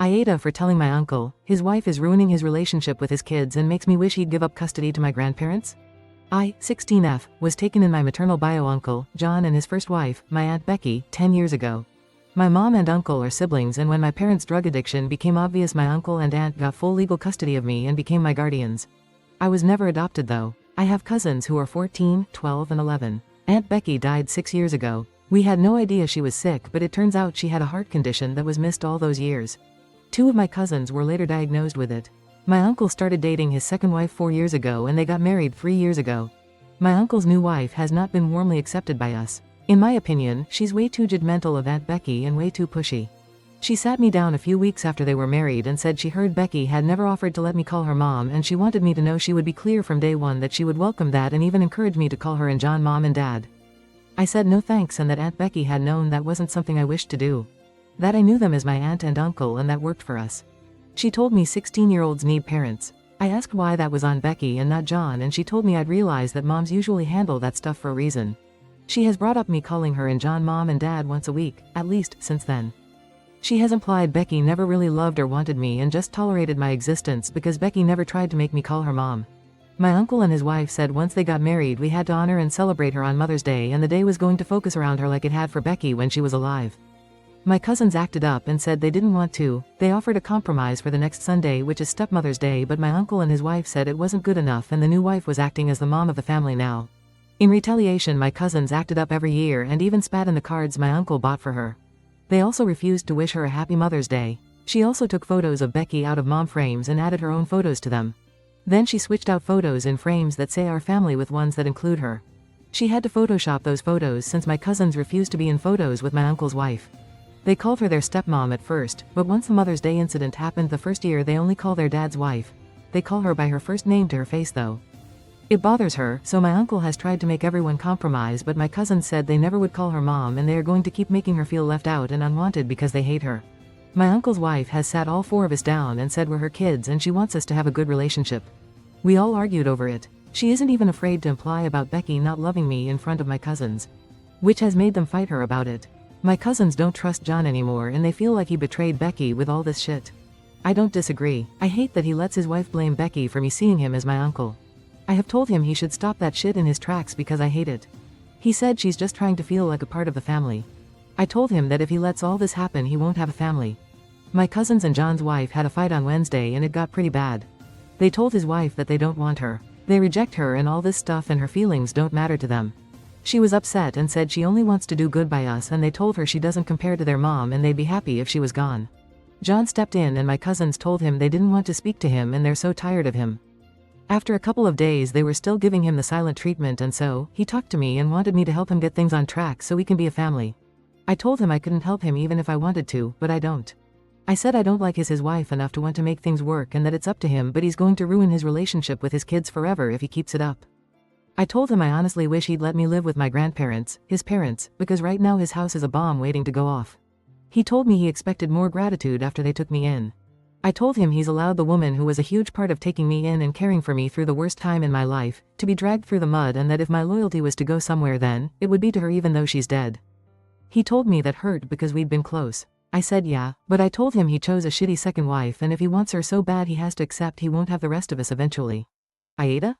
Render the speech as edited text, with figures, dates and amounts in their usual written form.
Aita for telling my uncle his wife is ruining his relationship with his kids and makes me wish he'd give up custody to my grandparents. I, 16F, was taken in my maternal bio uncle, John, and his first wife, my Aunt Becky, 10 years ago. My mom and uncle are siblings, and when my parents' drug addiction became obvious, my uncle and aunt got full legal custody of me and became my guardians. I was never adopted though. I have cousins who are 14, 12 and 11. Aunt Becky died 6 years ago. We had no idea she was sick, but it turns out she had a heart condition that was missed all those years. 2 of my cousins were later diagnosed with it. My uncle started dating his second wife 4 years ago and they got married 3 years ago. My uncle's new wife has not been warmly accepted by us. In my opinion, she's way too judgmental of Aunt Becky and way too pushy. She sat me down a few weeks after they were married and said she heard Becky had never offered to let me call her mom, and she wanted me to know she would be clear from day one that she would welcome that, and even encouraged me to call her and John mom and dad. I said no thanks, and that Aunt Becky had known that wasn't something I wished to do. That I knew them as my aunt and uncle and that worked for us. She told me 16-year-olds need parents. I asked why that was on Becky and not John, and she told me I'd realize that moms usually handle that stuff for a reason. She has brought up me calling her and John mom and dad once a week, at least since then. She has implied Becky never really loved or wanted me and just tolerated my existence because Becky never tried to make me call her mom. My uncle and his wife said once they got married we had to honor and celebrate her on Mother's Day, and the day was going to focus around her like it had for Becky when she was alive. My cousins acted up and said they didn't want to. They offered a compromise for the next Sunday, which is Stepmother's Day, but my uncle and his wife said it wasn't good enough and the new wife was acting as the mom of the family now. In retaliation, my cousins acted up every year and even spat in the cards my uncle bought for her. They also refused to wish her a happy Mother's Day. She also took photos of Becky out of mom frames and added her own photos to them. Then she switched out photos in frames that say our family with ones that include her. She had to Photoshop those photos since my cousins refused to be in photos with my uncle's wife. They called her their stepmom at first, but once the Mother's Day incident happened the first year, they only call their dad's wife. They call her by her first name to her face though. It bothers her, so my uncle has tried to make everyone compromise, but my cousins said they never would call her mom and they are going to keep making her feel left out and unwanted because they hate her. My uncle's wife has sat all 4 of us down and said we're her kids and she wants us to have a good relationship. We all argued over it. She isn't even afraid to imply about Becky not loving me in front of my cousins, which has made them fight her about it. My cousins don't trust John anymore and they feel like he betrayed Becky with all this shit. I don't disagree. I hate that he lets his wife blame Becky for me seeing him as my uncle. I have told him he should stop that shit in his tracks because I hate it. He said she's just trying to feel like a part of the family. I told him that if he lets all this happen he won't have a family. My cousins and John's wife had a fight on Wednesday and it got pretty bad. They told his wife that they don't want her. They reject her and all this stuff and her feelings don't matter to them. She was upset and said she only wants to do good by us, and they told her she doesn't compare to their mom and they'd be happy if she was gone. John stepped in and my cousins told him they didn't want to speak to him and they're so tired of him. After a couple of days they were still giving him the silent treatment, and so he talked to me and wanted me to help him get things on track so we can be a family. I told him I couldn't help him even if I wanted to, but I don't. I said I don't like his wife enough to want to make things work and that it's up to him, but he's going to ruin his relationship with his kids forever if he keeps it up. I told him I honestly wish he'd let me live with my grandparents, his parents, because right now his house is a bomb waiting to go off. He told me he expected more gratitude after they took me in. I told him he's allowed the woman who was a huge part of taking me in and caring for me through the worst time in my life to be dragged through the mud, and that if my loyalty was to go somewhere then it would be to her even though she's dead. He told me that hurt because we'd been close. I said yeah, but I told him he chose a shitty second wife and if he wants her so bad he has to accept he won't have the rest of us eventually. Aita?